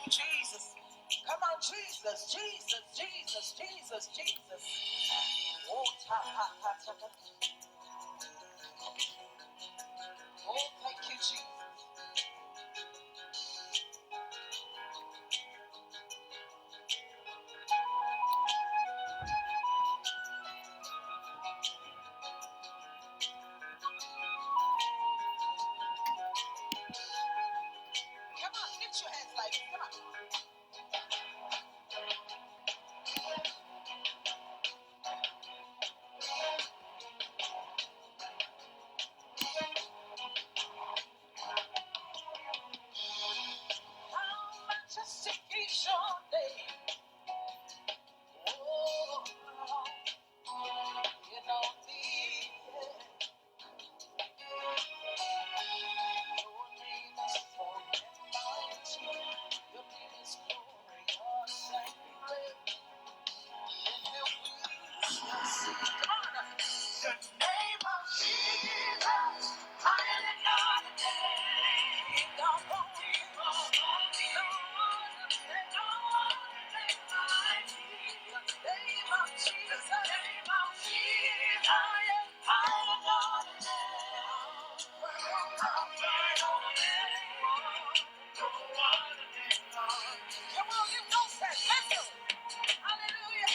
Jesus. Come on, Jesus, Jesus, Jesus, Jesus, Jesus. Oh, ta, ta, ta, ta, ta. Oh, thank you, Jesus. Come on, get your hands like it. Come on. How majestic is your name. Oh, you know me. Your name is mighty. Your name is glorious and great. In your weakness, come on. The name of Jesus, higher than other name. No one, no name like the name of Jesus. The name of Jesus, higher than other name. Come on, you know that. Let's go. Hallelujah.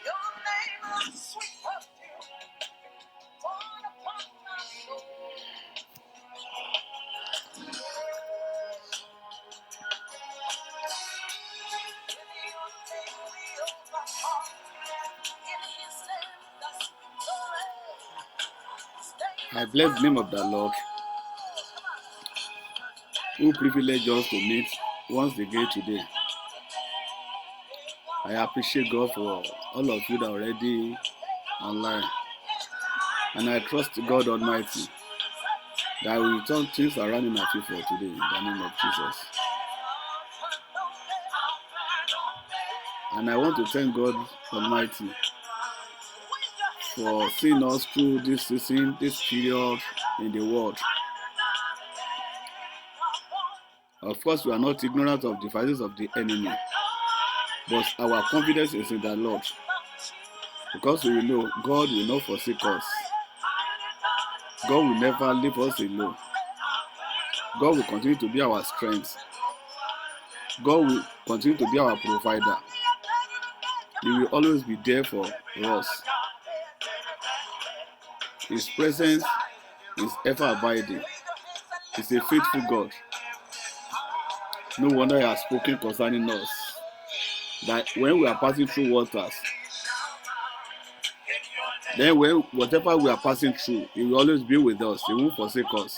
Your name is sweet perfume, born upon my soul. In your name we overcome. In his name that's victory. I bless the name of the Lord, who privileged us to meet once again today. I appreciate God for all of you that are already online. And I trust God Almighty that will turn things around in our favor today in the name of Jesus. And I want to thank God Almighty for seeing us through this season, this period in the world. Of course, we are not ignorant of the devices of the enemy, but our confidence is in the Lord, because we know God will not forsake us. God will never leave us alone. God will continue to be our strength. God will continue to be our provider. He will always be there for us. His presence is ever abiding. He's a faithful God. No wonder He has spoken concerning us, that when we are passing through waters, then whatever we are passing through, He will always be with us. He won't forsake us.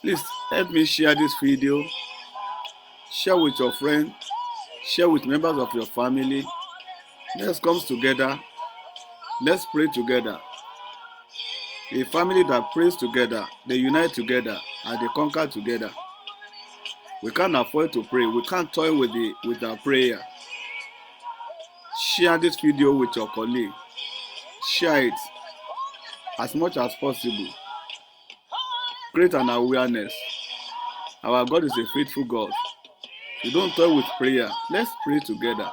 Please help me share this video. Share with your friends. Share with members of your family. Let's come together. Let's pray together. A family that prays together, they unite together, and they conquer together. We can't afford to pray. We can't toy with our prayer. Share this video with your colleague. Share it as much as possible. Create an awareness. Our God is a faithful God. You don't toy with prayer. Let's pray together.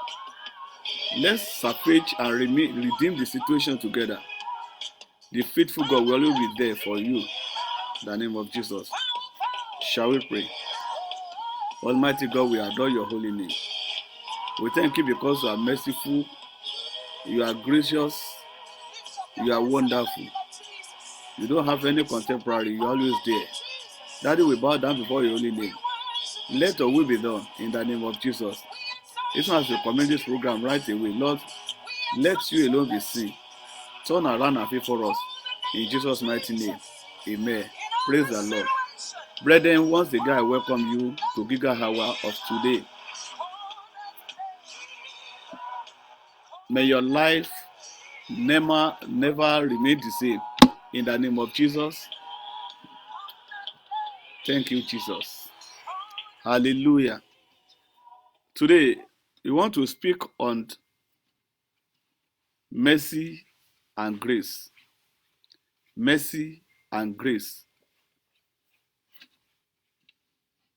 Let's salvage and redeem the situation together. The faithful God will always be there for you. In the name of Jesus. Shall we pray? Almighty God, we adore your holy name. We thank you because you are merciful, you are gracious, you are wonderful. You don't have any contemporary, you're always there. Daddy, we bow down before your holy name. Let your will be done in the name of Jesus. Even as we commend this program right away, Lord, let you alone be seen. Turn around and favor us. In Jesus' mighty name, amen. Praise the Lord. Brethren, once again, I welcome you to Giga Hour of today. May your life never remain the same. In the name of Jesus. Thank you, Jesus. Hallelujah. Today, we want to speak on mercy and grace. Mercy and grace.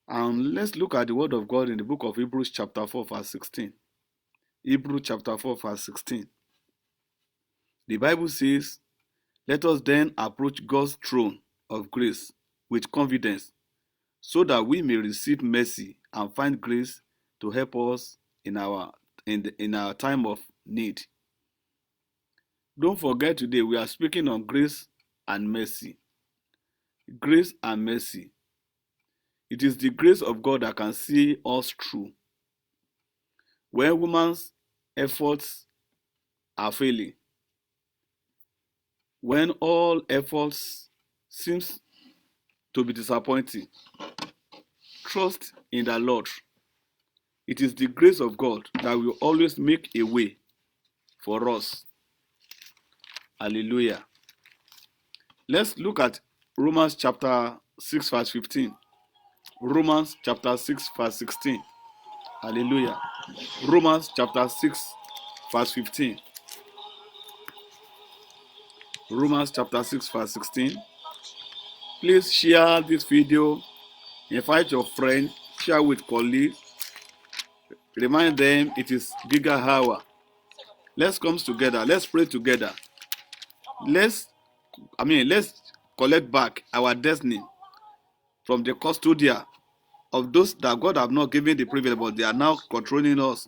And let's look at the word of God in the book of Hebrews chapter 4 verse 16. Hebrews chapter 4 verse 16. The Bible says, "Let us then approach God's throne of grace with confidence, so that we may receive mercy and find grace to help us in our time of need." Don't forget, today we are speaking on grace and mercy. Grace and mercy. It is the grace of God that can see us through. When woman's efforts are failing, when all efforts seems to be disappointing, trust in the Lord. It is the grace of God that will always make a way for us. Hallelujah. Let's look at Romans chapter 6 verse 15. Romans chapter 6 verse 16. Hallelujah. Romans chapter 6 verse 15. Romans chapter 6 verse 16. Please share this video. Invite your friend. Share with colleagues. Remind them it is Giga Hour. Let's come together. Let's pray together. Let's collect back our destiny from the custodia of those that God have not given the privilege, but they are now controlling us.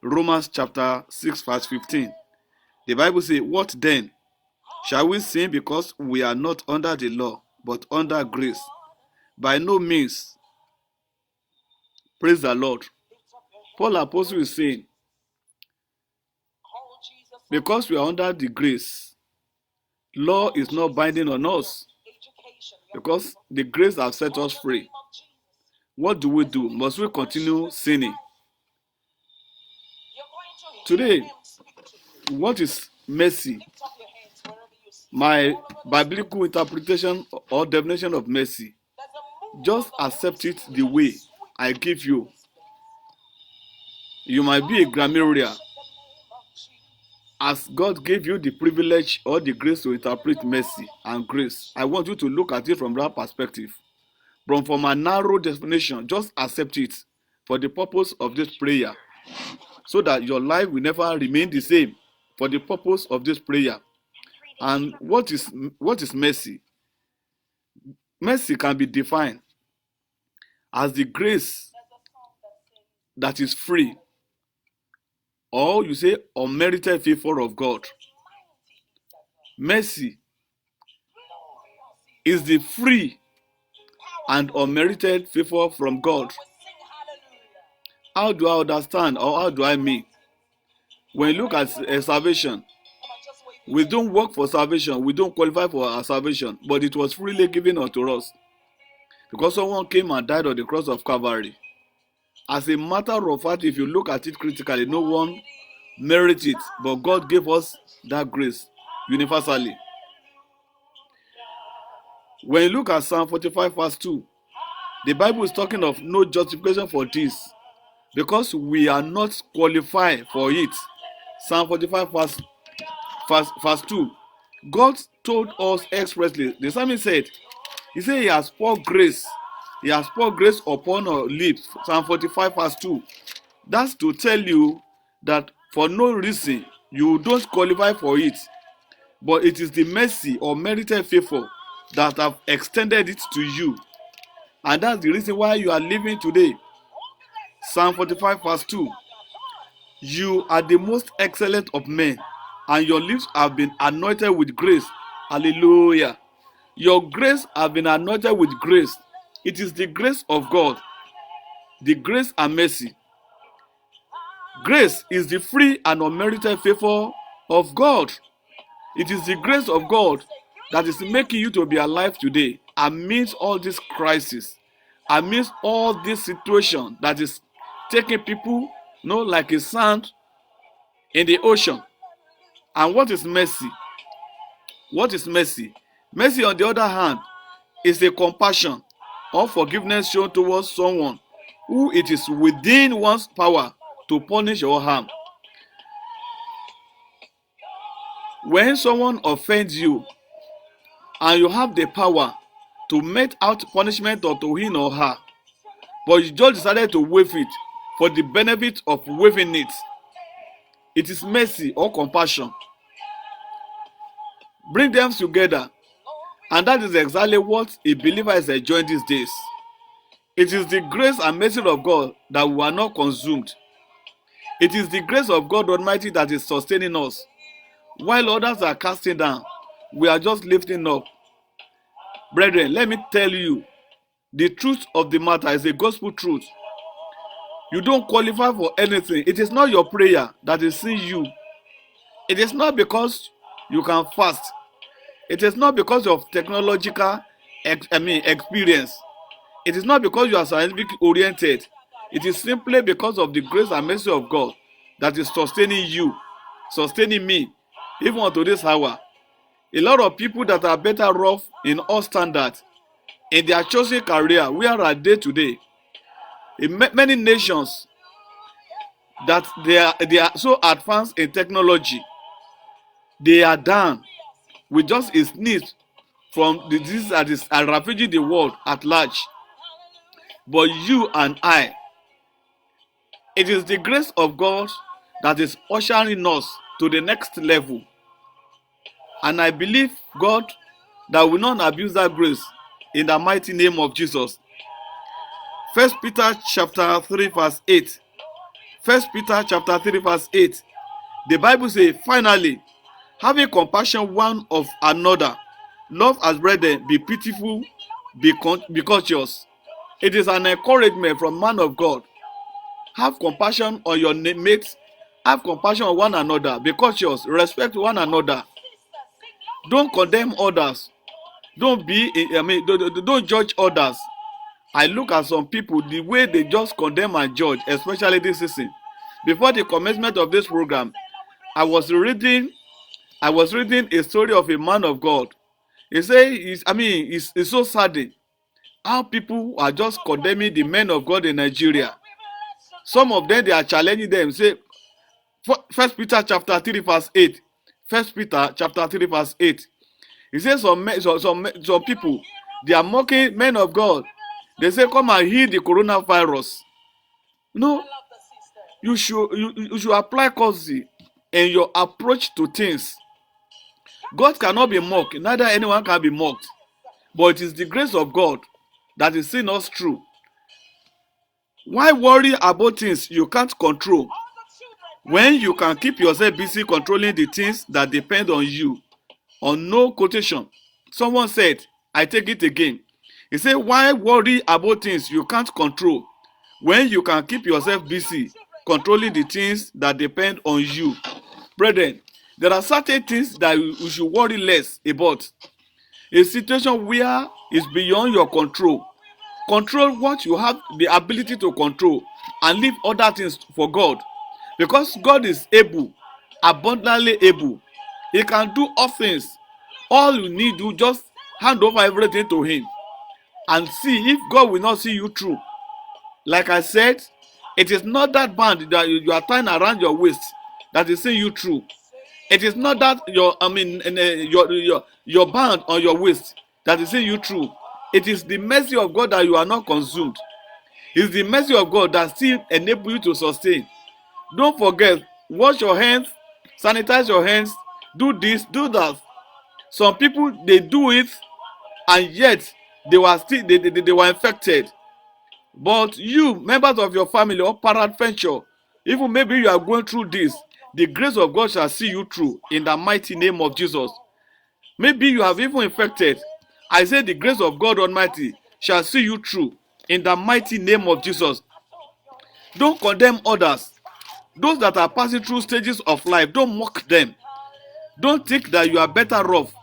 Romans chapter 6 verse 15. The Bible says, "What then? Shall we sin because we are not under the law, but under grace? By no means." Praise the Lord. Paul Apostle is saying, because we are under the grace, law is not binding on us, because the grace has set us free. What do we do? Must we continue sinning? Today, what is mercy? My biblical interpretation or definition of mercy: just accept it the way I give you. You might be a grammarian. As God gave you the privilege or the grace to interpret mercy and grace, I want you to look at it from that perspective. From a narrow definition, just accept it for the purpose of this prayer, so that your life will never remain the same, for the purpose of this prayer. And what is mercy? Mercy can be defined as the grace that is free, or you say unmerited favor of God. Mercy is the free and unmerited favor from God. How do I understand, or how do I mean? When you look at salvation, we don't work for salvation, we don't qualify for our salvation, but it was freely given unto us, because someone came and died on the cross of Calvary. As a matter of fact, if you look at it critically, no one merits it, but God gave us that grace universally. When you look at Psalm 45 verse 2, the Bible is talking of no justification for this, because we are not qualified for it. Psalm 45 verse 2. God told us expressly, the psalmist said, he said he has poured grace. He has poured grace upon our lips. Psalm 45 verse 2. That's to tell you that for no reason you don't qualify for it, but it is the mercy or merited favor that have extended it to you. And that's the reason why you are living today. Psalm 45 verse 2. You are the most excellent of men, and your lips have been anointed with grace. Hallelujah. Your grace have been anointed with grace. It is the grace of God, the grace and mercy. Grace is the free and unmerited favor of God. It is the grace of God that is making you to be alive today amidst all this crisis, amidst all this situation that is taking people, like a sand in the ocean. And what is mercy? What is mercy? Mercy, on the other hand, is a compassion or forgiveness shown towards someone who it is within one's power to punish or harm. When someone offends you and you have the power to mete out punishment unto him or her, but you just decided to waive it for the benefit of waiving it, it is mercy or compassion. Bring them together, and that is exactly what a believer is enjoying these days. It is the grace and mercy of God that we are not consumed. It is the grace of God Almighty that is sustaining us. While others are casting down, we are just lifting up. Brethren, let me tell you, the truth of the matter is a gospel truth. You don't qualify for anything. It is not your prayer that is seeing you. It is not because you can fast. It is not because of technological experience. It is not because you are scientific oriented. It is simply because of the grace and mercy of God that is sustaining you, sustaining me, even unto this hour. A lot of people that are better off in all standards in their chosen career, where are they today? In many nations that they are so advanced in technology, they are down with just a sneeze from the disease that is ravaging the world at large. But you and I, it is the grace of God that is ushering us to the next level. And I believe God that will not abuse that grace in the mighty name of Jesus. 1 Peter chapter 3 verse 8. 1 Peter chapter 3 verse 8. The Bible says, finally, having compassion one of another, love as brethren, be pitiful, be courteous. It is an encouragement from man of God. Have compassion on your mates. Have compassion on one another. Be courteous. Respect one another. Don't condemn others. Don't judge others. I look at some people, the way they just condemn and judge, especially this season. Before the commencement of this program, I was reading a story of a man of God. He said, it's so saddening how people are just condemning the men of God in Nigeria. Some of them, they are challenging them. Say, 1 Peter chapter 3 verse 8. 1 Peter chapter 3 verse 8. He says some people, they are mocking men of God. They say, come and heal the coronavirus. No, you should apply courtesy in your approach to things. God cannot be mocked, neither anyone can be mocked. But it is the grace of God that is seeing us through. Why worry about things you can't control when you can keep yourself busy controlling the things that depend on you? On no quotation. Someone said, I take it again. He said, why worry about things you can't control when you can keep yourself busy controlling the things that depend on you? Brethren, there are certain things that you should worry less about. A situation where it's beyond your control. Control what you have the ability to control and leave other things for God. Because God is able, abundantly able. He can do all things. All you need to just hand over everything to him and see if God will not see you through. Like I said, it is not that band that you are tying around your waist that is seeing you through. It is not that your band on your waist that is seeing you through. It is the mercy of God that you are not consumed. It's the mercy of God that still enables you to sustain. Don't forget, wash your hands, sanitize your hands, do this, do that. Some people, they do it and yet they were still they were infected. But you, members of your family or peradventure, even maybe you are going through this, the grace of God shall see you through in the mighty name of Jesus. Maybe you have even infected. I say the grace of God Almighty shall see you through in the mighty name of Jesus. Don't condemn others. Those that are passing through stages of life, don't mock them. Don't think that you are better off.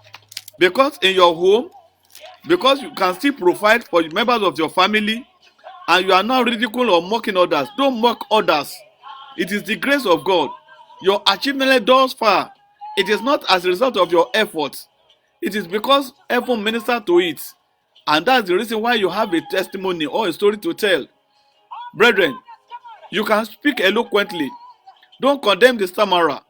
Because in your home, because you can still provide for members of your family, and you are not ridiculing or mocking others. Don't mock others. It is the grace of God. Your achievement thus far, it is not as a result of your efforts. It is because heaven ministered to it. And that's the reason why you have a testimony or a story to tell. Brethren, you can speak eloquently. Don't condemn the stammerer.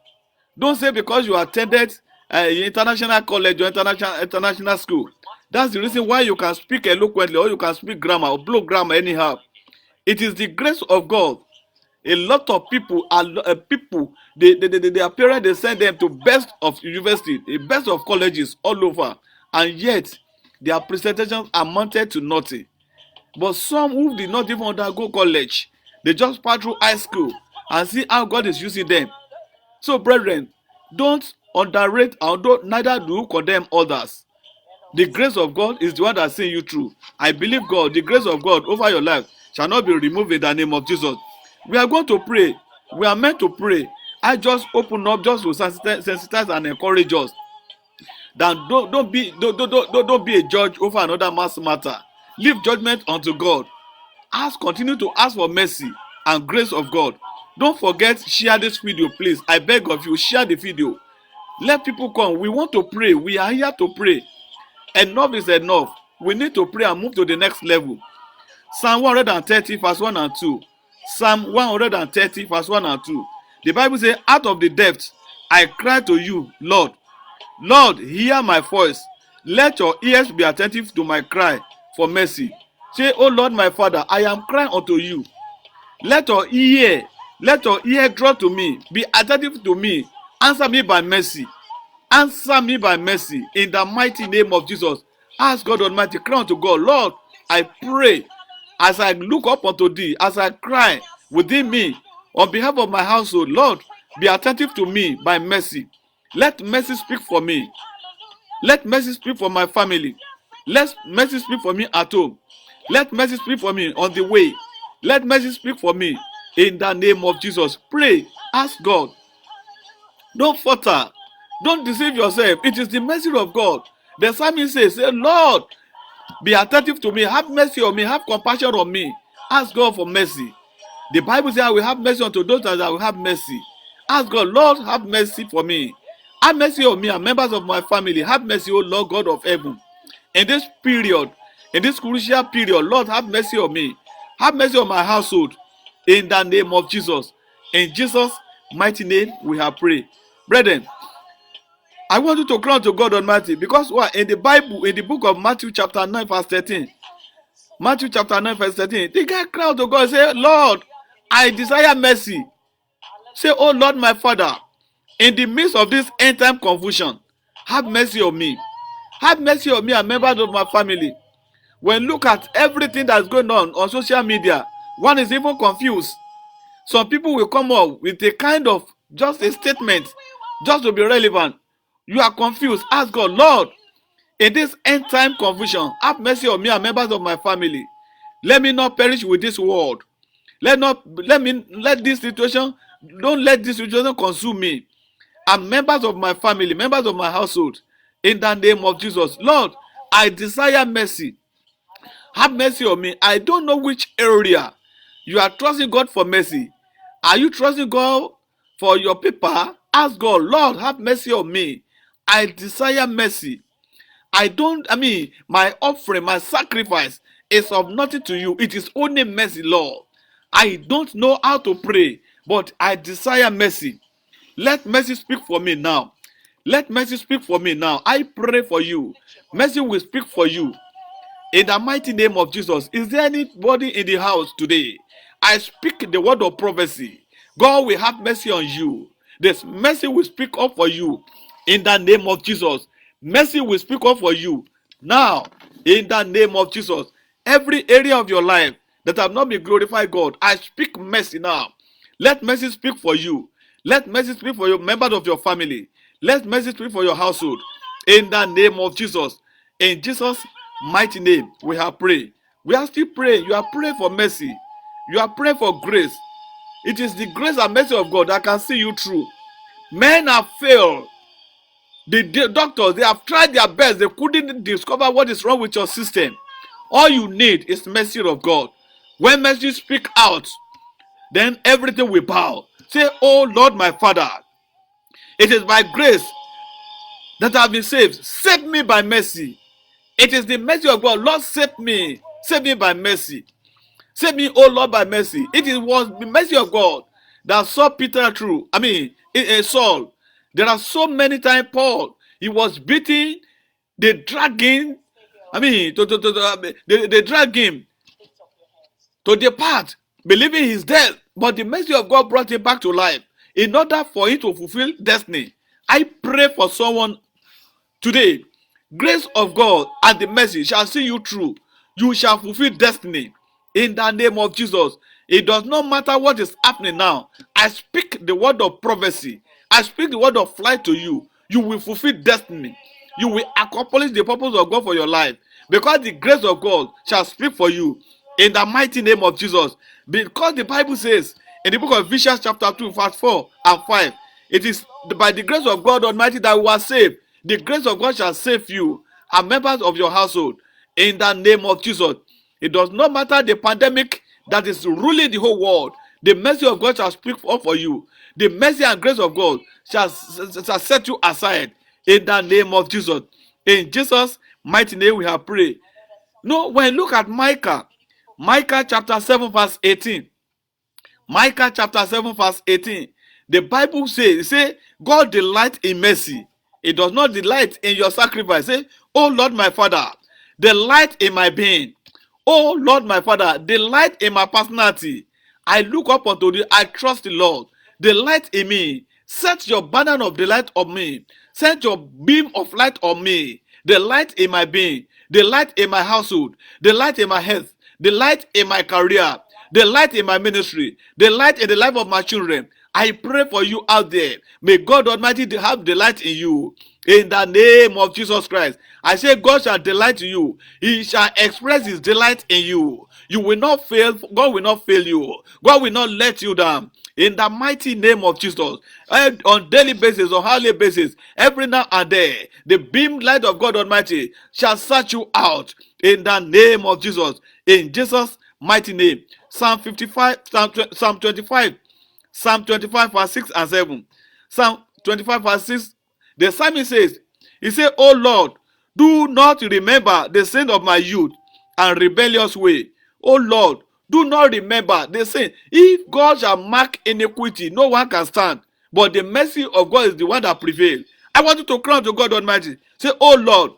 Don't say because you attended international college or international school. That's the reason why you can speak eloquently or you can speak grammar or blow grammar anyhow. It is the grace of God. A lot of people are their parents, they send them to best of university, the best of colleges all over, and yet their presentations amounted to nothing. But some who did not even undergo college, they just pass through high school and see how God is using them. So, brethren, don't underrate and neither do you condemn others. The grace of God is the one that sees you through. I believe God, the grace of God over your life shall not be removed in the name of Jesus. We are going to pray. We are meant to pray. I just open up just to sensitize and encourage us. Then don't be a judge over another man's matter. Leave judgment unto God. Continue to ask for mercy and grace of God. Don't forget, share this video, please. I beg of you, share the video. Let people come. We want to pray. We are here to pray. Enough is enough. We need to pray and move to the next level. Psalm 130 verse 1 and 2. Psalm 130 verse 1 and 2. The Bible says, out of the depths I cry to you, Lord. Lord, hear my voice. Let your ears be attentive to my cry for mercy. Say, O Lord my Father, I am crying unto you. Let your ear draw to me. Be attentive to me. Answer me by mercy. Answer me by mercy in the mighty name of Jesus. Ask God Almighty, cry unto God. Lord, I pray as I look up unto thee, as I cry within me on behalf of my household. Lord, be attentive to me by mercy. Let mercy speak for me. Let mercy speak for my family. Let mercy speak for me at home. Let mercy speak for me on the way. Let mercy speak for me in the name of Jesus. Pray. Ask God. Don't falter. Don't deceive yourself. It is the mercy of God. The psalmist says, Lord, be attentive to me. Have mercy on me. Have compassion on me. Ask God for mercy. The Bible says, I will have mercy unto those that I will have mercy. Ask God, Lord, have mercy for me. Have mercy on me and members of my family. Have mercy, O Lord God of heaven. In this period, in this crucial period, Lord, have mercy on me. Have mercy on my household. In the name of Jesus. In Jesus' mighty name, we have prayed. Brethren, I want you to cry to God Almighty, because in the Bible, in the book of Matthew chapter 9 verse 13, Matthew chapter 9 verse 13, the guy cried to God and said, Lord, I desire mercy. Say, oh Lord my Father, in the midst of this end time confusion, have mercy on me. Have mercy on me and members of my family. When look at everything that's going on social media, one is even confused. Some people will come up with a kind of just a statement just to be relevant. You are confused. Ask God, Lord, in this end time confusion, have mercy on me and members of my family. Let me not perish with this world. Don't let this situation consume me and members of my family, members of my household. In the name of Jesus, Lord, I desire mercy. Have mercy on me. I don't know which area you are trusting God for mercy. Are you trusting God for your paper? Ask God, Lord, have mercy on me. I desire mercy. My offering, my sacrifice is of nothing to you. It is only mercy, Lord. I don't know how to pray, but I desire mercy. Let mercy speak for me now. Let mercy speak for me now. I pray for you. Mercy will speak for you. In the mighty name of Jesus, is there anybody in the house today? I speak the word of prophecy. God will have mercy on you. This mercy will speak up for you. In the name of Jesus, mercy will speak up for you. Now, in the name of Jesus, every area of your life that have not been glorified God, I speak mercy now. Let mercy speak for you. Let mercy speak for your members of your family. Let mercy speak for your household. In the name of Jesus. In Jesus' mighty name, we have prayed. We are still praying. You are praying for mercy. You are praying for grace. It is the grace and mercy of God that can see you through. Men have failed. The doctors, they have tried their best. They couldn't discover what is wrong with your system. All you need is mercy of God. When mercy speak out, then everything will bow. Say, oh Lord my Father, it is by grace that I have been saved. Save me by mercy. It is the mercy of God. Lord, save me. Save me by mercy. Save me, O Lord, by mercy. Was the mercy of God that saw Peter through. Saul. There are so many times Paul, he was beaten, they drag him. They drag him to depart, believing he's dead. But the mercy of God brought him back to life in order for him to fulfill destiny. I pray for someone today. Grace of God and the mercy shall see you through. You shall fulfill destiny in the name of Jesus. It does not matter what is happening now. I speak the word of prophecy. I speak the word of flight to you. You will fulfill destiny. You will accomplish the purpose of God for your life, because the grace of God shall speak for you in the mighty name of Jesus. Because the Bible says in the book of Ephesians chapter 2 verse 4 and 5, it is by the grace of God Almighty that we are saved. The grace of God shall save you and members of your household in the name of Jesus. It does not matter the pandemic that is ruling the whole world. The mercy of God shall speak for you. The mercy and grace of God shall set you aside in the name of Jesus. In Jesus' mighty name we have prayed. No, when you look at Micah chapter 7 verse 18. Micah chapter 7 verse 18. The Bible says, God delights in mercy. It does not delight in your sacrifice. Say, oh Lord my Father, delight in my being. Oh Lord my Father, delight in my personality. I look up unto thee. I trust the Lord. Delight in me. Set your banner of delight on me. Set your beam of light on me. Delight in my being. Delight in my household. Delight in my health. Delight in my career. Delight in my ministry. Delight in the life of my children. I pray for you out there. May God Almighty have delight in you. In the name of Jesus Christ. I say God shall delight in you. He shall express his delight in you. You will not fail. God will not fail you. God will not let you down. In the mighty name of Jesus. On daily basis, on hourly basis, every now and then, the beam light of God Almighty shall search you out. In the name of Jesus. In Jesus' mighty name. Psalm 25, Psalm 25. Psalm 25 verse 6 and 7. Psalm 25 verse 6. The psalmist says, he said, oh Lord, do not remember the sin of my youth and rebellious way. Oh Lord, do not remember the sin. If God shall mark iniquity, no one can stand. But the mercy of God is the one that prevails. I want you to cry to God Almighty. Say, oh Lord,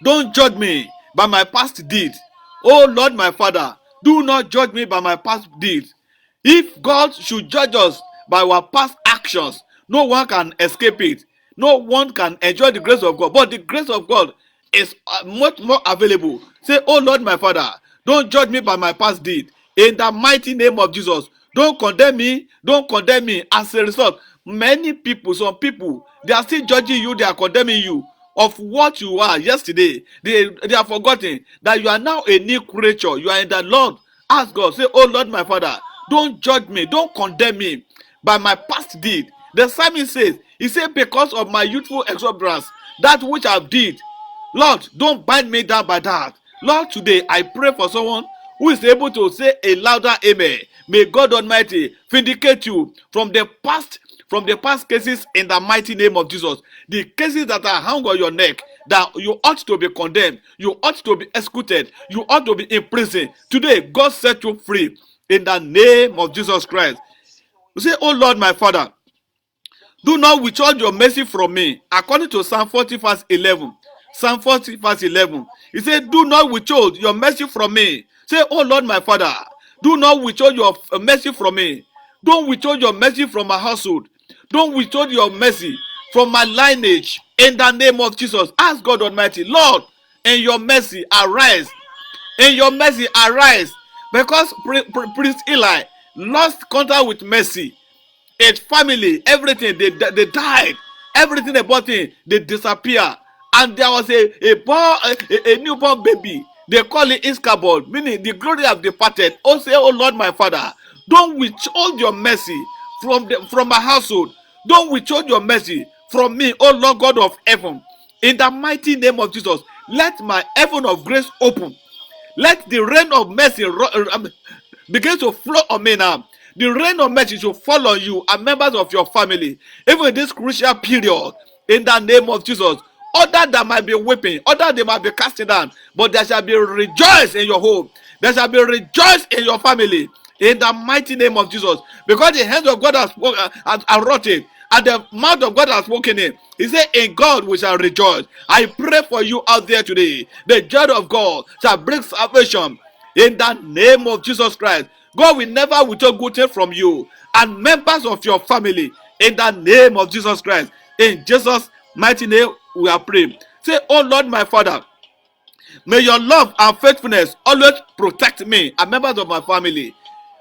don't judge me by my past deeds. Oh Lord my Father, do not judge me by my past deeds. If God should judge us by our past actions, no one can escape it. No one can enjoy the grace of God. But the grace of God is much more available. Say, oh Lord my Father, don't judge me by my past deed. In the mighty name of Jesus, don't condemn me. Don't condemn me. As a result, many people, some people, they are still judging you. They are condemning you of what you are yesterday. They are forgotten that you are now a new creature. You are in the Lord. Ask God. Say, oh Lord my Father, don't judge me. Don't condemn me by my past deed. The psalmist says, he said, because of my youthful exuberance, that which I've did, Lord, don't bind me down by that. Lord, today I pray for someone who is able to say a louder amen. May God Almighty vindicate you from the past cases in the mighty name of Jesus. The cases that are hung on your neck, that you ought to be condemned, you ought to be executed, you ought to be in prison. Today, God set you free in the name of Jesus Christ. You say, oh Lord my Father, do not withhold your mercy from me. According to Psalm 40 verse 11. Psalm 40 verse 11. He said, do not withhold your mercy from me. Say, oh Lord my Father, do not withhold your mercy from me. Don't withhold your mercy from my household. Don't withhold your mercy from my lineage. In the name of Jesus, ask God Almighty, Lord, in your mercy, arise. In your mercy, arise. Because Priest Eli lost contact with mercy. His family, everything, they died. Everything about him, they disappear. And there was a newborn baby. They call it Ichabod, meaning the glory have departed. Oh, say, oh Lord my Father, don't withhold your mercy from my household. Don't withhold your mercy from me, oh Lord God of heaven. In the mighty name of Jesus, let my heaven of grace open. Let the rain of mercy begin to flow on me now. The rain of mercy should fall on you and members of your family, even in this crucial period, in the name of Jesus. Other that might be weeping, other they might be casting down, but there shall be rejoice in your home. There shall be rejoice in your family in the mighty name of Jesus. Because the hands of God has wrought it, and the mouth of God has spoken it. He said, in God we shall rejoice. I pray for you out there today. The joy of God shall bring salvation in the name of Jesus Christ. God will never withhold good things from you and members of your family in the name of Jesus Christ. In Jesus' mighty name we are praying. Say, oh Lord my Father, may your love and faithfulness always protect me and members of my family.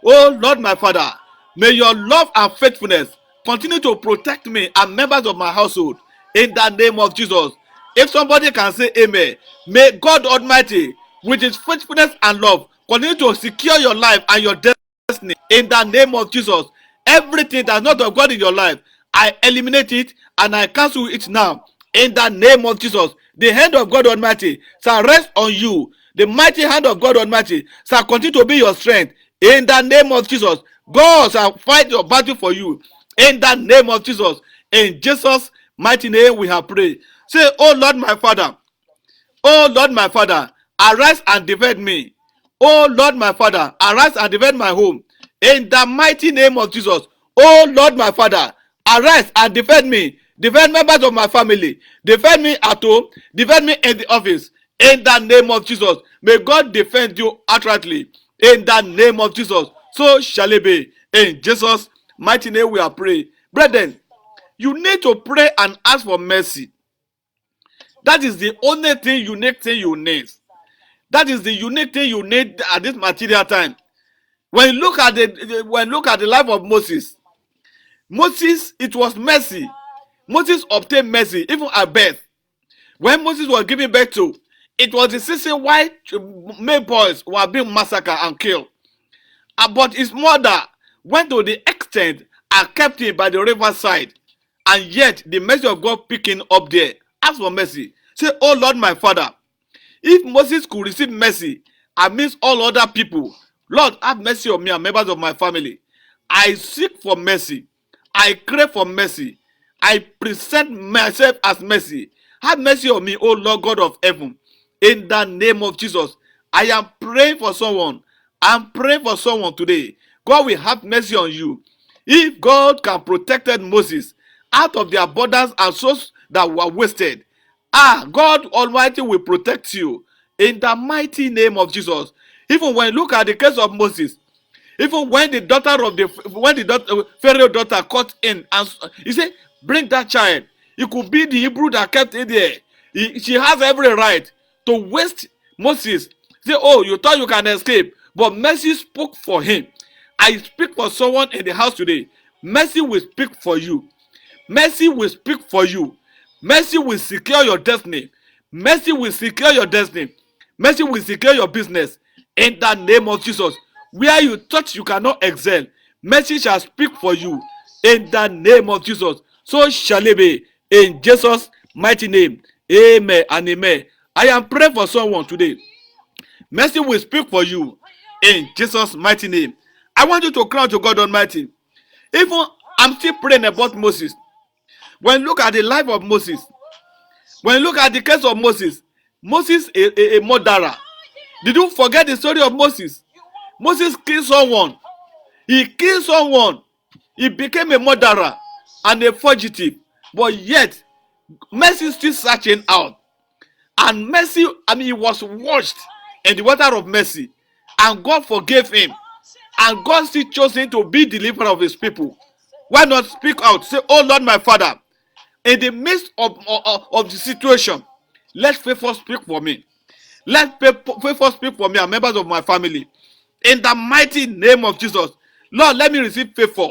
Oh Lord my Father, may your love and faithfulness continue to protect me and members of my household in the name of Jesus. If somebody can say amen, may God Almighty, with his faithfulness and love, continue to secure your life and your destiny in the name of Jesus. Everything that's not of God in your life, I eliminate it and I cancel it now in the name of Jesus. The hand of God Almighty shall rest on you. The mighty hand of God Almighty shall continue to be your strength in the name of Jesus. God shall fight your battle for you in the name of Jesus. In Jesus' mighty name we have prayed. Say, oh Lord my Father, oh Lord my Father, arise and defend me. Oh Lord my Father, arise and defend my home in the mighty name of Jesus. Oh Lord my Father, arise and defend me. Defend members of my family. Defend me at home. Defend me in the office. In the name of Jesus. May God defend you accurately. In the name of Jesus. So shall it be. In Jesus' mighty name we are praying. Brethren, you need to pray and ask for mercy. That is the only thing, unique thing you need. That is the unique thing you need at this material time. When you look at the life of Moses, it was mercy. Moses obtained mercy even at birth. When Moses was giving birth to, it was the season why male boys were being massacred and killed. But his mother went to the extent and kept him by the riverside. And yet the mercy of God picking up there. Ask for mercy. Say, oh Lord my Father, if Moses could receive mercy amidst all other people, Lord, have mercy on me and members of my family. I seek for mercy. I crave for mercy. I present myself as mercy. Have mercy on me, O Lord God of heaven. In the name of Jesus, I am praying for someone. I'm praying for someone today. God will have mercy on you. If God can protect Moses out of the abundance and souls that were wasted, God Almighty will protect you in the mighty name of Jesus. Even when you look at the case of Moses, even when the Pharaoh daughter caught in, and he said, bring that child. It could be the Hebrew that kept it there. She has every right to waste Moses. Say, oh, you thought you can escape, but mercy spoke for him. I speak for someone in the house today. Mercy will speak for you. Mercy will speak for you. Mercy will secure your destiny. Mercy will secure your destiny. Mercy will secure your business. In the name of Jesus. Where you thought you cannot excel, mercy shall speak for you. In the name of Jesus. So shall it be. In Jesus' mighty name. Amen and amen. I am praying for someone today. Mercy will speak for you. In Jesus' mighty name. I want you to cry to God Almighty. Even I'm still praying about Moses. When you look at the life of Moses, when you look at the case of Moses, Moses a murderer. Did you forget the story of Moses? Moses killed someone. He killed someone. He became a murderer and a fugitive. But yet, mercy is still searching out. And mercy, he was washed in the water of mercy. And God forgave him. And God still chose him to be the deliverer of his people. Why not speak out? Say, oh Lord my Father, in the midst of the situation, let favor speak for me. Let favor speak for me and members of my family. In the mighty name of Jesus. Lord, let me receive favor.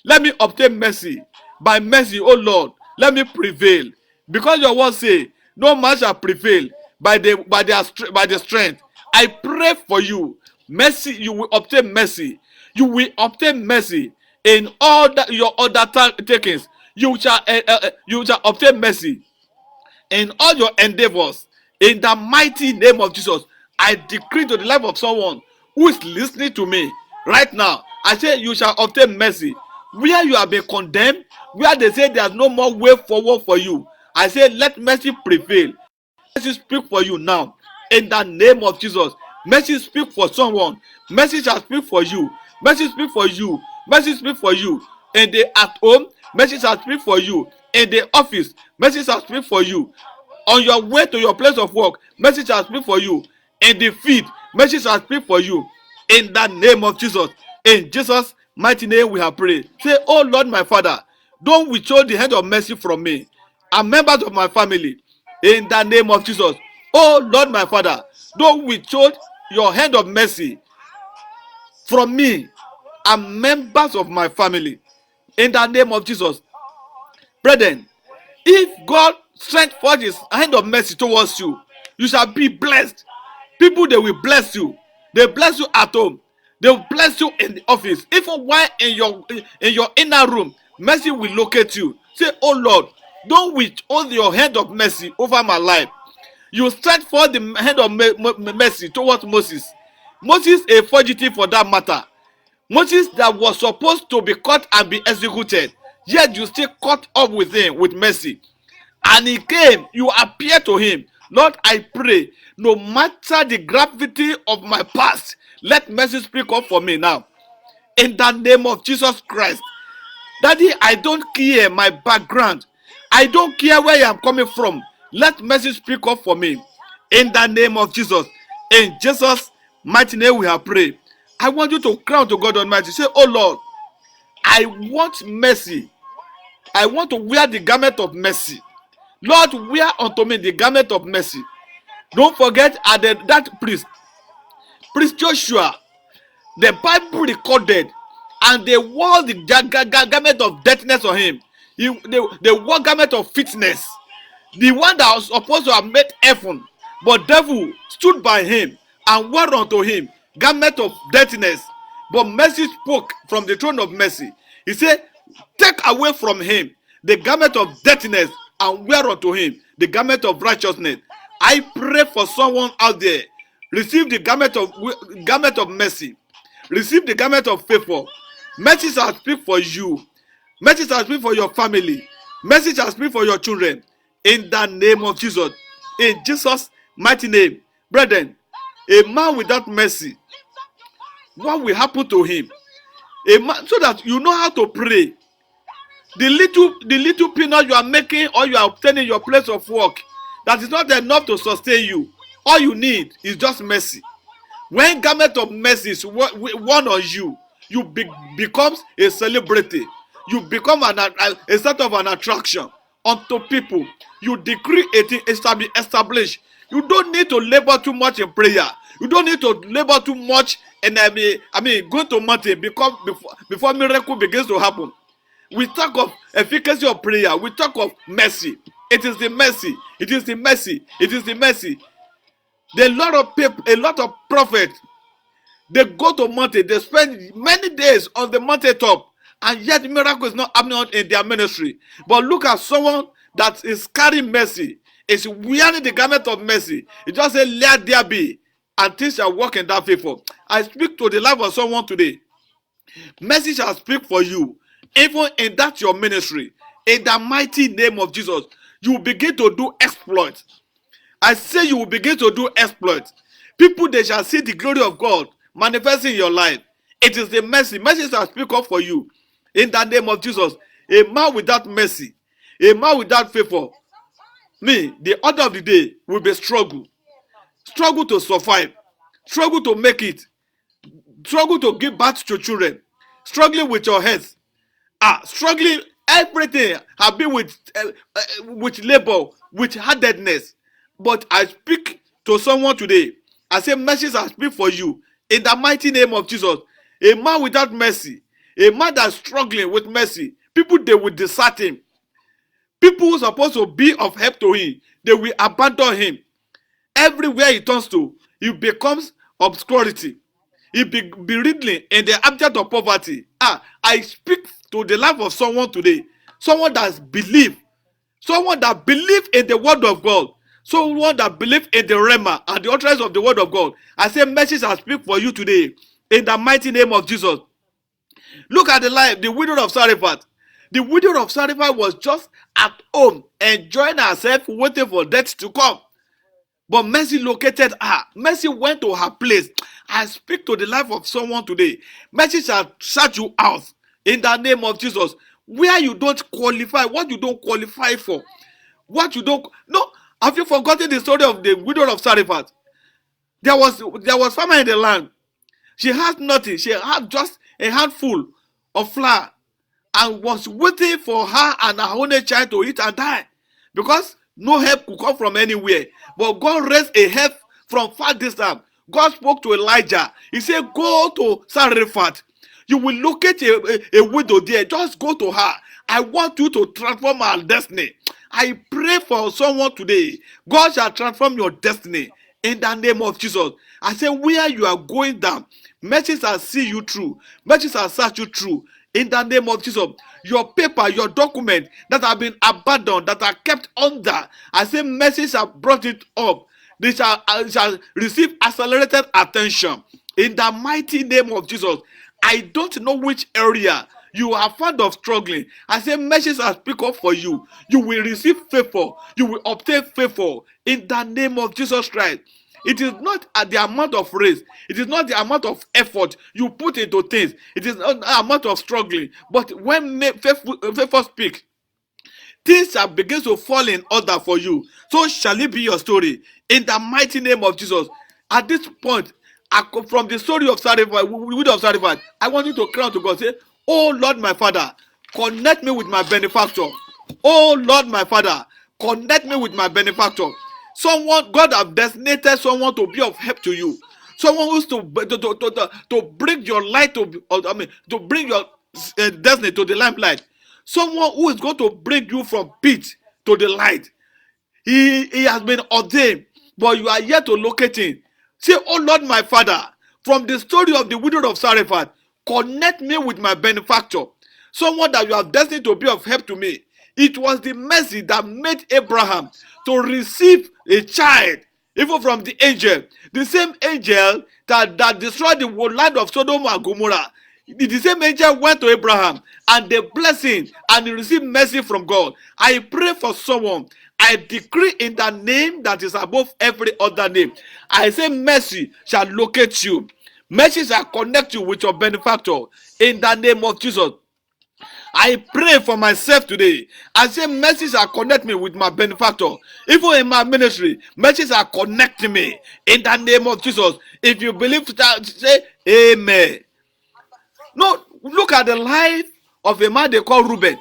Let me obtain mercy. By mercy, oh Lord, let me prevail. Because your word say, no man shall prevail by the strength. I pray for you. Mercy, you will obtain mercy. You will obtain mercy in all your other takings. You shall obtain mercy in all your endeavors. In the mighty name of Jesus, I decree to the life of someone who is listening to me right now. I say you shall obtain mercy. Where you have been condemned, where they say there's no more way forward for you, I say let mercy prevail. Mercy speak for you now. In the name of Jesus, Mercy speak for someone. Mercy shall speak for you. Mercy speak for you. Mercy speak for you. In the at home, mercy shall speak for you. In the office, mercy shall speak for you. On your way to your place of work, mercy shall speak for you. In the field, mercy shall speak for you. In the name of Jesus. In Jesus' mighty name we have prayed. Say, oh Lord my Father, don't withhold the hand of mercy from me and members of my family. In the name of Jesus. Oh Lord my Father, don't withhold your hand of mercy from me and members of my family. In the name of Jesus. Brethren, if God stretch forth his hand of mercy towards you, you shall be blessed. People, they will bless you. They bless you at home. They will bless you in the office. Even while in your inner room, mercy will locate you. Say, oh Lord, don't withhold your hand of mercy over my life. You stretch forth the hand of mercy towards Moses. Moses, a fugitive for that matter. Moses that was supposed to be caught and be executed, yet you still caught up with him with mercy. And he came, you appeared to him. Lord, I pray, no matter the gravity of my past, let mercy speak up for me now. In the name of Jesus Christ. Daddy, I don't care my background. I don't care where I am coming from. Let mercy speak up for me. In the name of Jesus. In Jesus' mighty name we have prayed. I want you to cry to God Almighty. Say, oh Lord, I want mercy. I want to wear the garment of mercy. Lord, wear unto me the garment of mercy. Don't forget that priest Joshua, the Bible recorded, and they wore the garment of deadness on him. They wore garment of fitness. The one that was supposed to have made heaven, but devil stood by him and wore unto him garment of deadness. But mercy spoke from the throne of mercy. He said, take away from him the garment of deadness and wear unto him the garment of righteousness. I pray for someone out there. Receive the garment of mercy. Receive the garment of favor. Mercy shall speak for you. Mercy shall speak for your family. Mercy shall speak for your children. In the name of Jesus. In Jesus' mighty name. Brethren, a man without mercy, what will happen to him? A man, so that you know how to pray. The little peanut you are making or you are obtaining your place of work, that is not enough to sustain you. All you need is just mercy. When garment of mercy is worn on you, you becomes a celebrity. You become a sort of an attraction unto people. You decree it shall be established. You don't need to labor too much in prayer. You don't need to labor too much and going to mountain before miracle begins to happen. We talk of efficacy of prayer. We talk of mercy. It is the mercy. It is the mercy. It is the mercy. A lot of prophets, they go to mountain. They spend many days on the mountain top, and yet miracle is not happening in their ministry. But look at someone that is carrying mercy, is wearing the garment of mercy. It just says, let there be, and things shall work in that favor. I speak to the life of someone today. Mercy shall speak for you, even in that your ministry. In the mighty name of Jesus, you will begin to do exploits. I say you will begin to do exploits. People, they shall see the glory of God manifesting in your life. It is the mercy. Mercy shall speak up for you. In the name of Jesus. A man without mercy, a man without favor, the order of the day will be struggle. Struggle to survive. Struggle to make it. Struggle to give birth to children. Struggling with your health. Struggling everything. Have been with labor, with hardness. But I speak to someone today. I say mercy shall speak for you. In the mighty name of Jesus. A man without mercy. A man that's struggling with mercy. People, they will desert him. People who are supposed to be of help to him, they will abandon him. Everywhere he turns to, he becomes obscurity. He be riddling in the abject of poverty. I speak to the life of someone today. Someone that believes. Someone that believes in the word of God. Someone that believes in the Rhema and the utterance of the word of God. I say mercy shall speak for you today. In the mighty name of Jesus. Look at the life, the widow of Zarephath. The widow of Zarephath was just at home, enjoying herself, waiting for death to come. But mercy located her. Mercy went to her place. I speak to the life of someone today. Mercy shall search you out in the name of Jesus. Where you don't qualify, what you don't qualify for, what you don't. No, have you forgotten the story of the widow of Zarephath? There was famine in the land. She had nothing. She had just a handful of flour and was waiting for her and her only child to eat and die because no help could come from anywhere. But God raised a help from far distance. God spoke to Elijah. He said, go to Zarephath. You will locate a widow there. Just go to her. I want you to transform her destiny. I pray for someone today. God shall transform your destiny in the name of Jesus. I say, where you are going down, mercy shall see you through. Mercy shall search you through. In the name of Jesus, your paper, your document that have been abandoned, that are kept under, I say mercy shall brought it up. They shall receive accelerated attention. In the mighty name of Jesus, I don't know which area you are fond of struggling. I say mercy shall speak up for you. You will receive favor. You will obtain favor in the name of Jesus Christ. It is not at the amount of race. It is not the amount of effort you put into things. It is not the amount of struggling. But when favor speak, things shall begin to fall in order for you. So shall it be your story. In the mighty name of Jesus. At this point, from the story of Zarephath, widow of Zarephath, I want you to cry out to God. Say, oh Lord my Father, connect me with my benefactor. Oh Lord my Father, connect me with my benefactor. Someone, God have designated someone to be of help to you. Someone who's to bring your light to bring your destiny to the limelight. Someone who is going to bring you from pit to the light. He has been ordained, but you are yet to locate him. Say, oh Lord my Father, from the story of the widow of Zarephath, connect me with my benefactor. Someone that you have destined to be of help to me. It was the mercy that made Abraham to receive a child, even from the angel. The same angel that destroyed the land of Sodom and Gomorrah. The same angel went to Abraham and the blessing, and he received mercy from God. I pray for someone. I decree in the name that is above every other name. I say mercy shall locate you. Mercy shall connect you with your benefactor in the name of Jesus. I pray for myself today. I say mercy shall connect me with my benefactor. Even in my ministry, mercy shall connect me in the name of Jesus. If you believe that, say amen. No, look at the life of a man they call Reuben.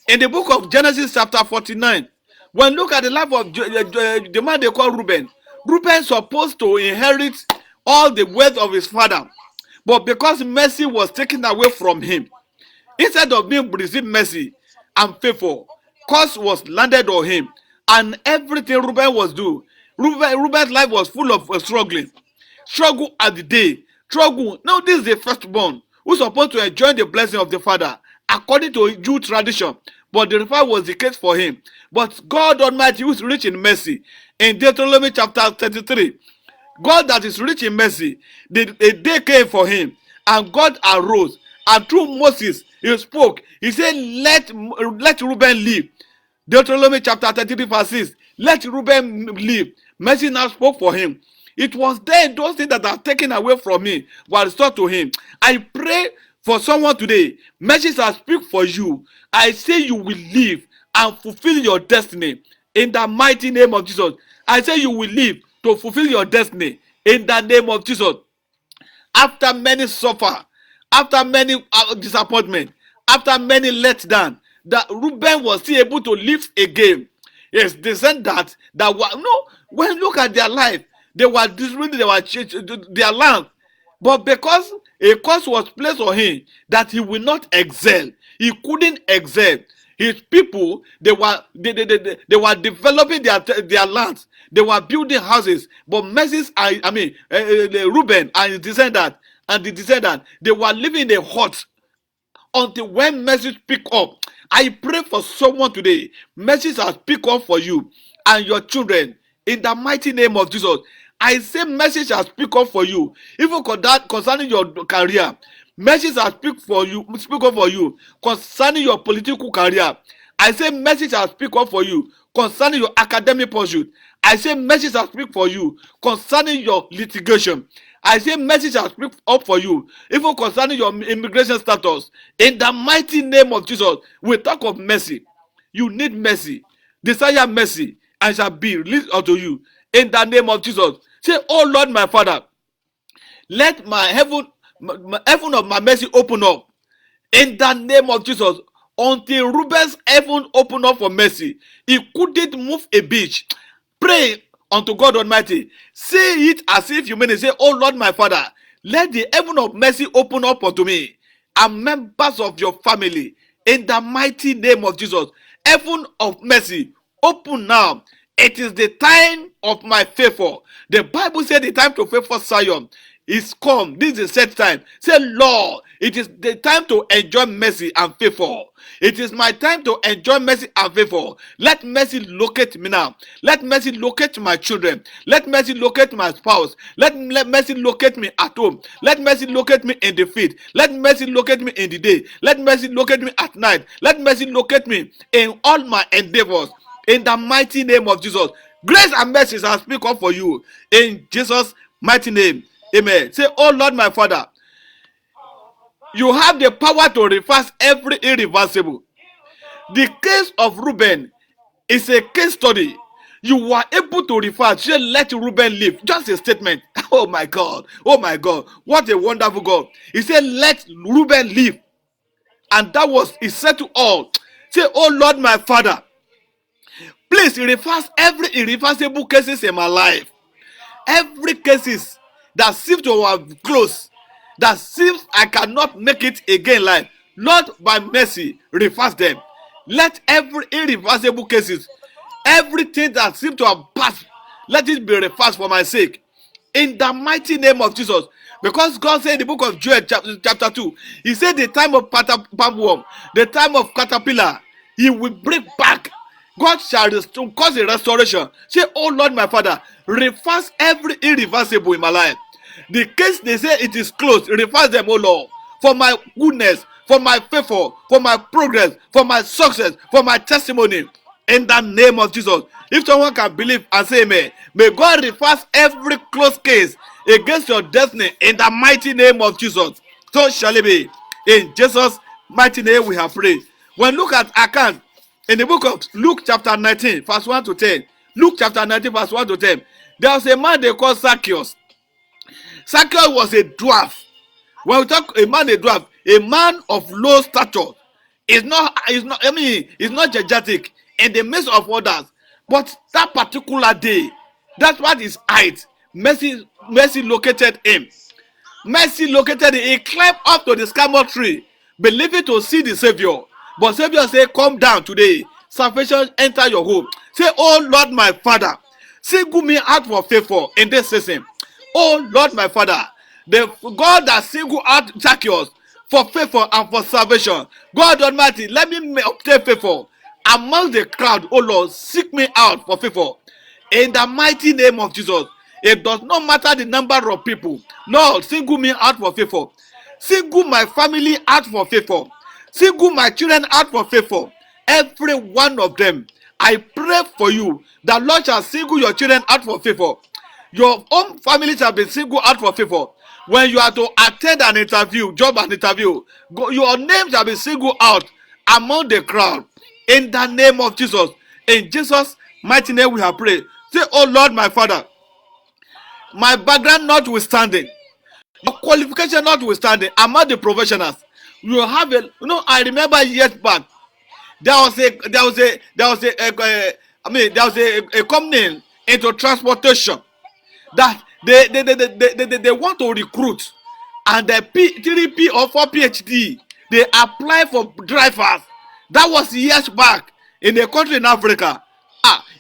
In the book of Genesis chapter 49, when look at the life of the man they call Reuben, Reuben supposed to inherit all the wealth of his father. But because mercy was taken away from him, instead of being received mercy and favor, curse was landed on him. And everything Reuben was doing, Reuben's life was full of struggling. Struggle at the day. Struggle. Now this is the firstborn who's supposed to enjoy the blessing of the father according to Jew tradition. But the reverse was the case for him. But God Almighty, who is rich in mercy, in Deuteronomy chapter 33, God that is rich in mercy, a day came for him, and God arose, and through Moses he spoke. He said, let Reuben live. Deuteronomy chapter 33 verse 6. Let Reuben live. Mercy now spoke for him. It was then those things that are taken away from me were restored to him. I pray for someone today. Mercy shall speak for you. I say you will live and fulfill your destiny in the mighty name of Jesus. I say you will live to fulfill your destiny in the name of Jesus. After many suffer, after many disappointment, after many letdown, that Reuben was still able to live again. Yes, they said that were no. When you look at their life, they were destroying their land, but because a curse was placed on him that he will not excel, he couldn't excel. His people, they were developing their lands, they were building houses, but Moses, Reuben and his descendant, they were living in a hut until when message pick up. I pray for someone today. Message has picked up for you and your children in the mighty name of Jesus. I say message has picked up for you, even concerning your career. Message has speak up for you concerning your political career. I say message has speak up for you concerning your academic pursuit. I say mercy shall speak for you concerning your litigation. I say mercy shall speak up for you, even concerning your immigration status. In the mighty name of Jesus, we talk of mercy. You need mercy. Desire mercy, and shall be released unto you. In the name of Jesus. Say, oh Lord, my Father, let my heaven of my mercy open up. In the name of Jesus. Until Reuben's heaven opened up for mercy, he couldn't move a beach. Pray unto God Almighty. Say it as if you mean it. Say, oh Lord, my Father, let the heaven of mercy open up unto me and members of your family. In the mighty name of Jesus. Heaven of mercy, open now. It is the time of my favor. The Bible said the time to favor Zion is come. This is the set time. Say, Lord, it is the time to enjoy mercy and favor. It is my time to enjoy mercy and favor. Let mercy locate me now. Let mercy locate my children. Let mercy locate my spouse. Let mercy locate me at home. Let mercy locate me in the field. Let mercy locate me in the day. Let mercy locate me at night. Let mercy locate me in all my endeavors. In the mighty name of Jesus. Grace and mercy shall speak up for you. In Jesus' mighty name. Amen. Say, oh Lord, my Father, you have the power to reverse every irreversible. The case of Reuben is a case study. You were able to reverse. Say, let Reuben live. Just a statement. Oh my God. Oh my God. What a wonderful God. He said, let Reuben live. And that was, he said to all, say, oh Lord, my Father, please reverse every irreversible cases in my life. Every cases that seem to have closed, that seems I cannot make it again in life, Lord, by mercy, reverse them. Let every irreversible cases, everything that seems to have passed, let it be reversed for my sake. In the mighty name of Jesus. Because God said in the book of Joel chapter 2, he said the time of palmworm, the time of caterpillar, he will bring back. God shall cause a restoration. Say, oh Lord, my Father, reverse every irreversible in my life. The case they say it is closed, reverse them, oh Lord, for my goodness, for my favor, for my progress, for my success, for my testimony. In the name of Jesus. If someone can believe and say amen, may God reverse every closed case against your destiny in the mighty name of Jesus. So shall it be. In Jesus' mighty name we have prayed. When look at account in the book of Luke chapter 19, verse 1 to 10. Luke chapter 19, verse 1 to 10. There was a man they called Zacchaeus. Zacchaeus was a dwarf. When we talk a dwarf, a man of low stature. He's not gigantic in the midst of others. But that particular day, that's what his height. Mercy located him. Mercy located him. He climbed up to the sycamore tree, believing to see the Savior. But Savior said, come down today. Salvation enter your home. Say, oh Lord, my Father, single me out for favor in this season. Oh Lord, my Father, the God that single out Zacchaeus for favor and for salvation. God Almighty, let me obtain favor among the crowd. Oh Lord, seek me out for favor. In the mighty name of Jesus. It does not matter the number of people. Lord, single me out for favor. Single my family out for favor. Single my children out for favor. Every one of them. I pray for you that Lord shall single your children out for favor. Your own family shall be singled out for favor. When you are to attend an interview, job and interview, your name shall be singled out among the crowd. In the name of Jesus. In Jesus' mighty name we have prayed. Say, oh Lord, my Father, my background notwithstanding, your qualification notwithstanding, among the professionals, you have a, I remember years back, there was a company into transportation that they want to recruit, and the 3P or 4 PhD, they apply for drivers. That was years back in a country in Africa.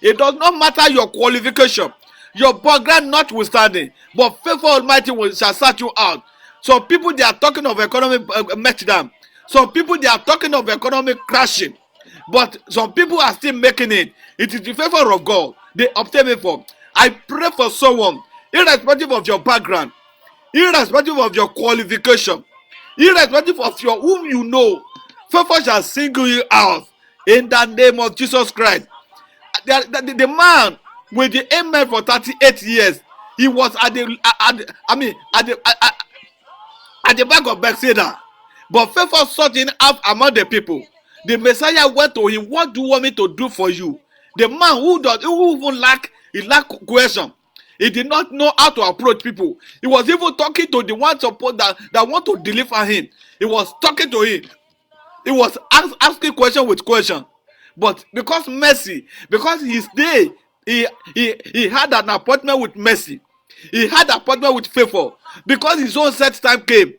It does not matter your qualification, your background notwithstanding, but faithful Almighty shall search you out. Some people, they are talking of economic meltdown. Some people, they are talking of economic crashing. But some people are still making it. It is the favor of God they obtain it for. I pray for someone, irrespective of your background, irrespective of your qualification, irrespective of your whom you know, favor shall single you out in the name of Jesus Christ. The man with the amen for 38 years. He was at the back of Bethsaida. But Favor sought him out among the people. The Messiah went to him. What do you want me to do for you? The man who even lack question. He did not know how to approach people. He was even talking to the ones that want to deliver him. He was talking to him. He was asking question with question. But because mercy, because his day, he had an appointment with mercy. He had an appointment with favor. Because his own set time came.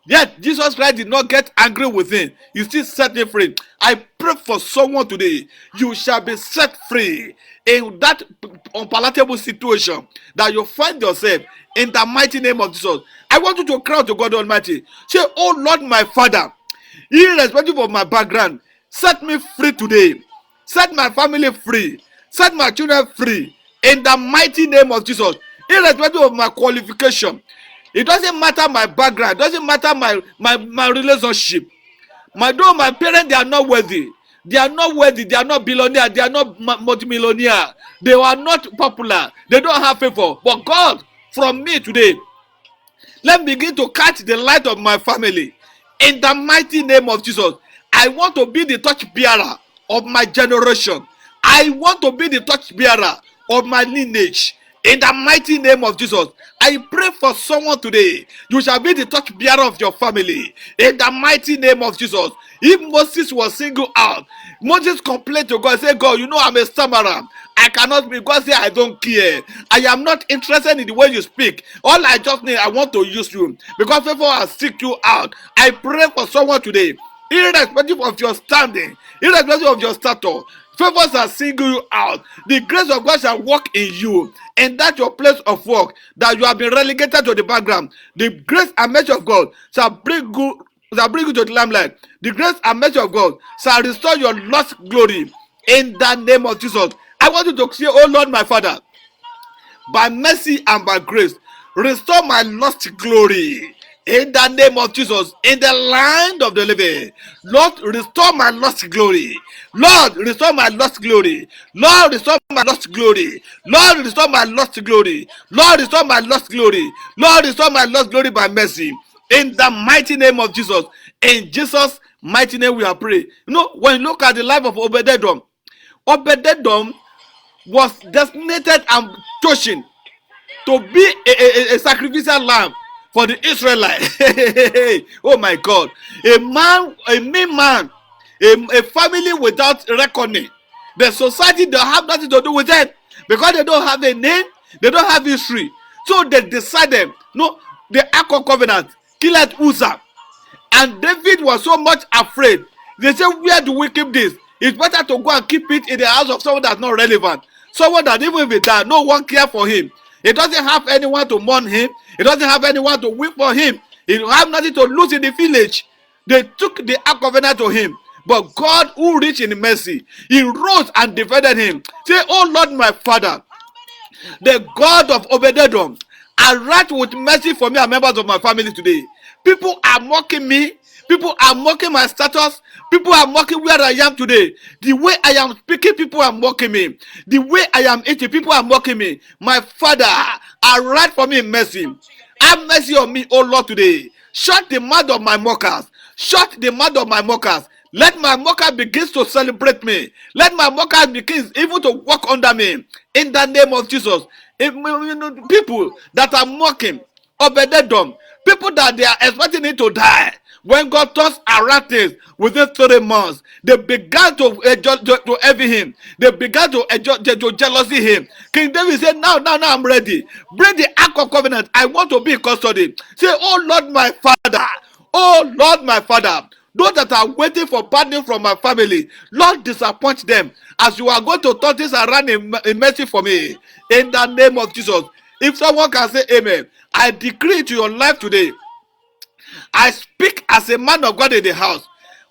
Yet Jesus Christ did not get angry with him. He still set him free. I pray for someone today. You shall be set free in that unpalatable situation that you find yourself in the mighty name of Jesus. I want you to cry out to God Almighty. Say, oh Lord my Father, irrespective of my background, set me free today. Set my family free. Set my children free in the mighty name of Jesus. Irrespective of my qualification. It doesn't matter my background. It doesn't matter my relationship. Though my parents, they are not worthy. They are not worthy. They are not billionaire. They are not multimillionaire. They are not popular. They don't have favor. But God, from me today, let me begin to catch the light of my family. In the mighty name of Jesus, I want to be the touch bearer of my generation. I want to be the touch bearer of my lineage. In the mighty name of Jesus, I pray for someone today. You shall be the touch bearer of your family. In the mighty name of Jesus. If Moses was singled out, Moses complained to God, say, God, you know I'm a stammerer. I cannot speak. God said, I don't care. I am not interested in the way you speak. All I just need, I want to use you. Because before I seek you out, I pray for someone today. Irrespective of your standing, irrespective of your status, favors are single you out. The grace of God shall work in you, and that your place of work that you have been relegated to the background. The grace and mercy of God shall bring you to the limelight. The grace and mercy of God shall restore your lost glory in the name of Jesus. I want you to say, oh Lord my Father, by mercy and by grace, restore my lost glory. In the name of Jesus, in the land of the living, Lord, restore my lost glory. Lord, restore my lost glory. Lord, restore my lost glory. Lord, restore my lost glory. Lord, restore my lost glory. Lord, restore my lost glory by mercy. In the mighty name of Jesus. In Jesus' mighty name we are praying. You know, when you look at the life of Obed-Edom, Obed-Edom was designated and chosen to be a sacrificial lamb for the Israelites. Oh my God. A mean man, a family without reckoning. The society don't have nothing to do with it because they don't have a name, they don't have history. So they decided, no, the Ark of Covenant killed Uzzah. And David was so much afraid. They said, where do we keep this? It's better to go and keep it in the house of someone that's not relevant. Someone that even if he died, no one cares for him. He doesn't have anyone to mourn him. He doesn't have anyone to weep for him. He don't have nothing to lose in the village. They took the Ark of Covenant to him. But God, who rich in mercy, he rose and defended him. Say, oh Lord my Father, the God of Obed-Edom, arise with mercy for me and members of my family today. People are mocking me. People are mocking my status. People are mocking where I am today. The way I am speaking, people are mocking me. The way I am eating, people are mocking me. My Father, arise for me in mercy. Have mercy on me, O Lord, today. Shut the mouth of my mockers. Shut the mouth of my mockers. Let my mocker begin to celebrate me. Let my mocker begin even to walk under me. In the name of Jesus. People that are mocking, Obed-Edom, people that they are expecting it to die. When God turns around things within 3 months, they began to envy him. They began to jealousy him. King David said, now I'm ready. Bring the Ark of Covenant. I want to be in custody. Say, oh Lord my Father. Oh Lord my Father. Those that are waiting for pardon from my family, Lord, disappoint them as you are going to turn this around in mercy for me. In the name of Jesus. If someone can say amen, I decree to your life today. I speak as a man of God in the house.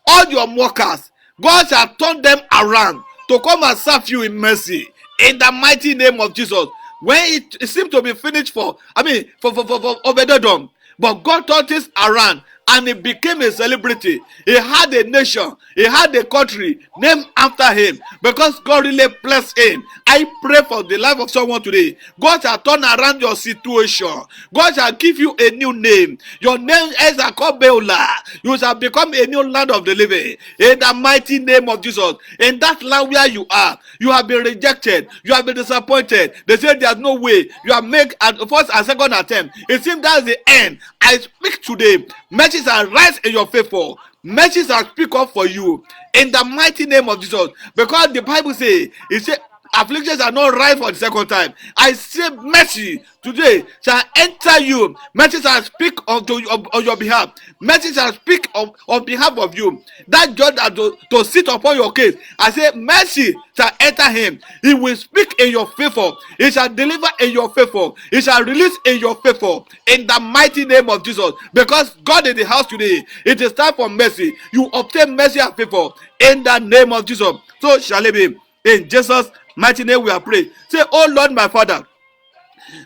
All your mockers, God shall turn them around to come and serve you in mercy. In the mighty name of Jesus. When it seemed to be finished for Obed-Edom, but God turned this around and he became a celebrity. He had a nation, he had a country named after him because God really blessed him I pray for the life of someone today. God shall turn around your situation. God shall give you a new name. Your name is called Beulah. You shall become a new land of the living. In the mighty name of Jesus. In that land where you are, you have been rejected. You have been disappointed. They say there's no way. You have made a first and second attempt. It seems that's the end. I speak today. Mercy shall rise in your favor. Mercy shall speak up for you. In the mighty name of Jesus. Because the Bible says, it says, afflictions are not right for the second time. I say mercy today shall enter you. Mercy shall speak on your behalf. Mercy shall speak on behalf of you. That judge that to sit upon your case, I say mercy shall enter him. He will speak in your favor. He shall deliver in your favor. He shall release in your favor. In the mighty name of Jesus. Because God in the house today, it is time for mercy. You obtain mercy and favor. In the name of Jesus. So shall it be. In Jesus' mighty name we are praying. Say, oh Lord my Father,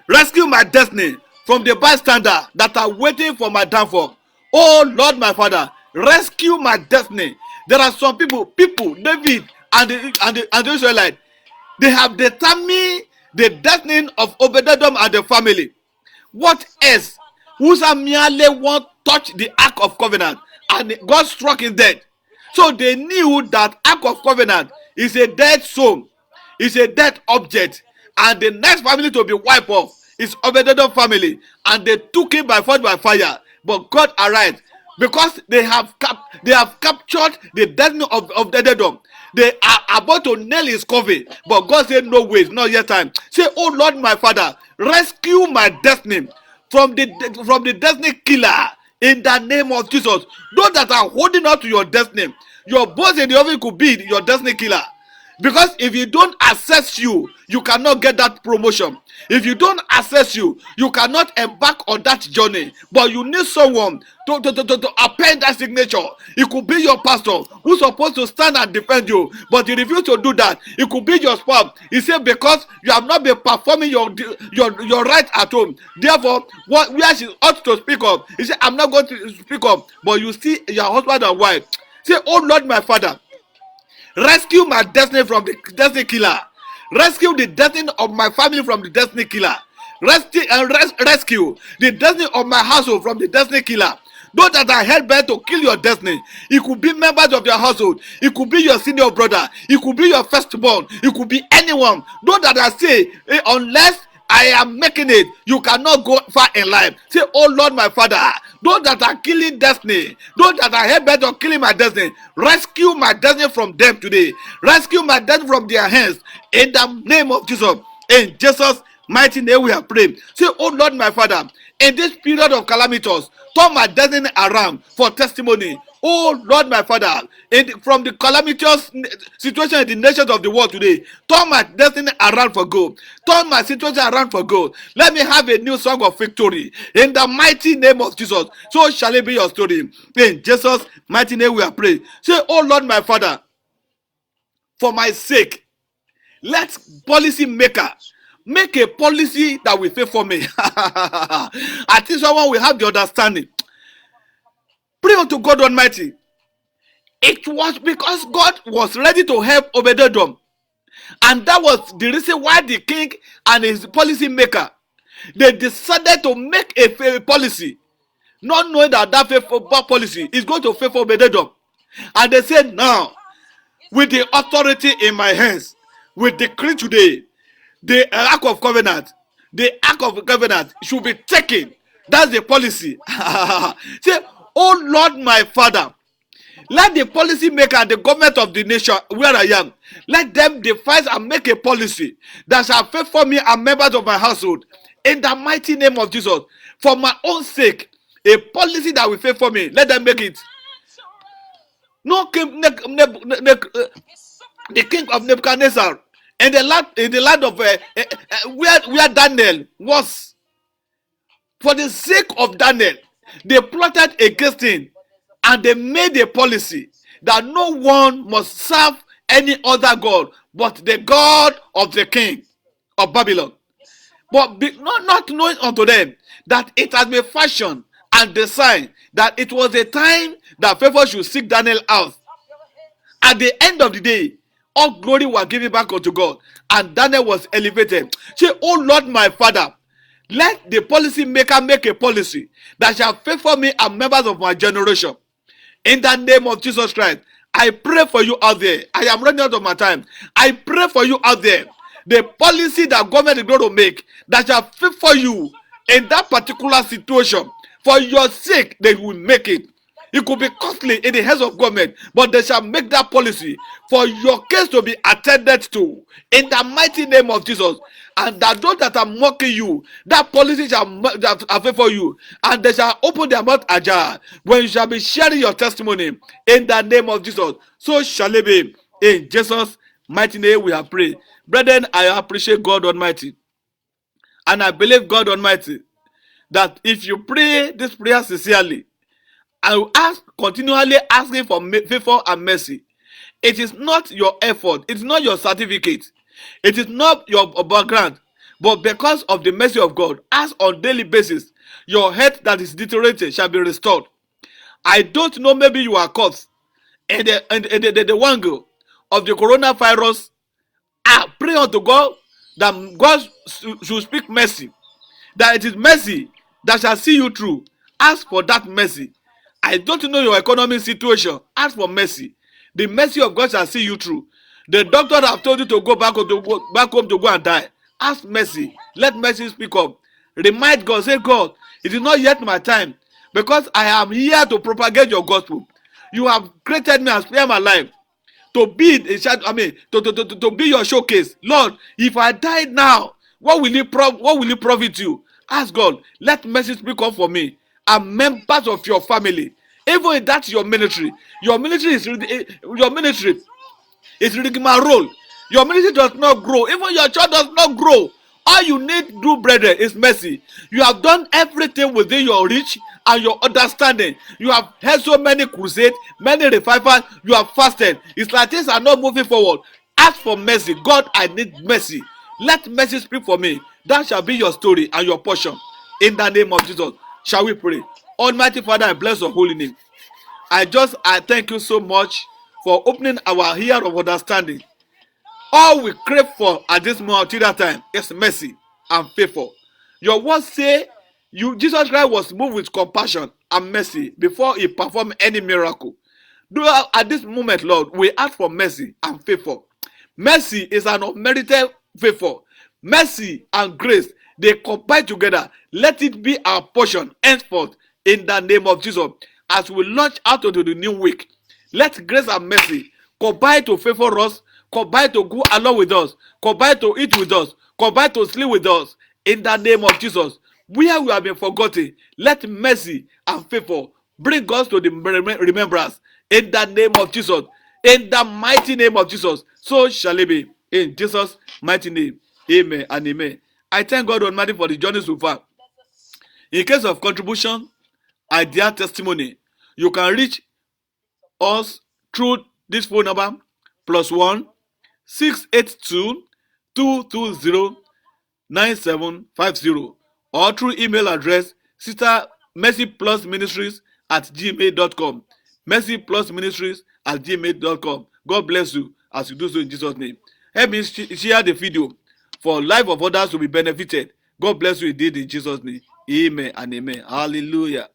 rescue my destiny from the bystander that are waiting for my downfall. Oh Lord my Father, rescue my destiny. There are some people, David and the Israelites, they have determined the destiny of Obed-Edom and the family. What else? Uzzah merely won't touch the Ark of Covenant, and God struck him dead. So they knew that Ark of Covenant is a dead soul, is a dead object, and the next family to be wiped off is Obed-Edom family, and they took him by force by fire. But God arrived because they have captured the destiny of Obed-Edom. They are about to nail his coffin, but God said, no way, it's not yet time. Say, oh Lord my Father, rescue my destiny from the destiny killer in the name of Jesus. Those that are holding on to your destiny, your boss in the office could be your destiny killer. Because if you don't access you, you cannot get that promotion. If you don't access you, you cannot embark on that journey. But you need someone to append that signature. It could be your pastor who's supposed to stand and defend you, but he refused to do that. It could be your spouse. He said because you have not been performing your right at home. Therefore, where she ought to speak up, he said, I'm not going to speak up. But you see your husband and wife. Say, oh Lord my Father, rescue my destiny from the destiny killer. Rescue the destiny of my family from the destiny killer. Rescue the destiny of my household from the destiny killer. Those that are held bent to kill your destiny. It could be members of your household. It could be your senior brother. It could be your firstborn. It could be anyone. Those that are say, unless I am making it, you cannot go far in life. Say, oh Lord my Father, those that are killing destiny, those that are hell bent on killing my destiny, rescue my destiny from them today. Rescue my destiny from their hands in the name of Jesus. In Jesus' mighty name we have prayed. Say, oh Lord my Father, in this period of calamities, turn my destiny around for testimony. Oh Lord my Father, from the calamitous situation in the nations of the world today, turn my destiny around for good. Turn my situation around for good. Let me have a new song of victory in the mighty name of Jesus. So shall it be your story. In Jesus' mighty name we are praying. Say, oh Lord my Father, for my sake, let policy maker make a policy that will favor me. I think someone will have the understanding. Pray unto God Almighty. It was because God was ready to help Obed-Edom, and that was the reason why the king and his policy maker, they decided to make a policy, not knowing that policy is going to favor Obed-Edom. And they said, now, with the authority in my hands, we decree today, the Ark of Covenant should be taken. That's the policy. Say, oh Lord my Father, let the policy maker and the government of the nation where I am, let them devise and make a policy that shall favor me and members of my household in the mighty name of Jesus. For my own sake, a policy that will favor me, let them make it. No king, the king of Nebuchadnezzar in the land of where Daniel was, for the sake of Daniel, they plotted against him, and they made a policy that no one must serve any other god but the God of the king of Babylon. But not knowing unto them that it has been fashioned and designed that it was a time that favor should seek Daniel out. At the end of the day, all glory was given back unto God, and Daniel was elevated. Say, oh Lord my Father, let the policy maker make a policy that shall favor me and members of my generation. In the name of Jesus Christ, I pray for you out there. I am running out of my time. I pray for you out there. The policy that government is going to make that shall favor you in that particular situation, for your sake, they will make it. It could be costly in the hands of government, but they shall make that policy for your case to be attended to in the mighty name of Jesus. And that those that are mocking you, that policy shall favor you, and they shall open their mouth ajar when you shall be sharing your testimony in the name of Jesus. So shall it be. In Jesus' mighty name we have prayed. Brethren, I appreciate God Almighty, and I believe God Almighty that if you pray this prayer sincerely, I will continually asking for favor and mercy. It is not your effort, it's not your certificate, it is not your background, but because of the mercy of God, as on daily basis, your health that is deteriorated shall be restored. I don't know, maybe you are caught in the wangle of the coronavirus. I pray unto God that God should speak mercy, that it is mercy that shall see you through. Ask for that mercy. I don't know your economic situation. Ask for mercy. The mercy of God shall see you through. The doctor have told you to go back home to go and die. Ask mercy. Let mercy speak up. Remind God, say, God, it is not yet my time, because I am here to propagate your gospel. You have created me and spared my life to be a shadow, to be your showcase. Lord, if I die now, what will it profit you? Ask God, let mercy speak up for me and members of your family. Even if that's your ministry is rigmarole. Your ministry does not grow. Even your church does not grow. All you need to do, brethren, is mercy. You have done everything within your reach and your understanding. You have held so many crusades, many revivals. You have fasted. It's like things are not moving forward. Ask for mercy. God, I need mercy. Let mercy speak for me. That shall be your story and your portion. In the name of Jesus, shall we pray? Almighty Father, I bless your holy name. I thank you so much for opening our ear of understanding. All we crave for at this moment till that time is mercy and favor. Your words say Jesus Christ was moved with compassion and mercy before he performed any miracle. At this moment, Lord, we ask for mercy and favor. Mercy is an unmerited favor. Mercy and grace, they combine together. Let it be our portion henceforth in the name of Jesus. As we launch out into the new week, let grace and mercy combine to favor us, combine to go along with us, combine to eat with us, combine to sleep with us in the name of Jesus. Where we have been forgotten, let mercy and favor bring us to the remembrance in the name of Jesus. In the mighty name of Jesus, so shall it be. In Jesus' mighty name, amen and amen. I thank God Almighty for the journey so far. In case of contribution, idea, testimony, you can reach us through this phone number +1 682 220 9750, or through email address sistermercyplusministries@gmail.com. mercyplusministries@gmail.com. God bless you as you do so in Jesus' name. Help me share the video for life of others to be benefited. God bless you indeed in Jesus' name. Amen and amen. Hallelujah.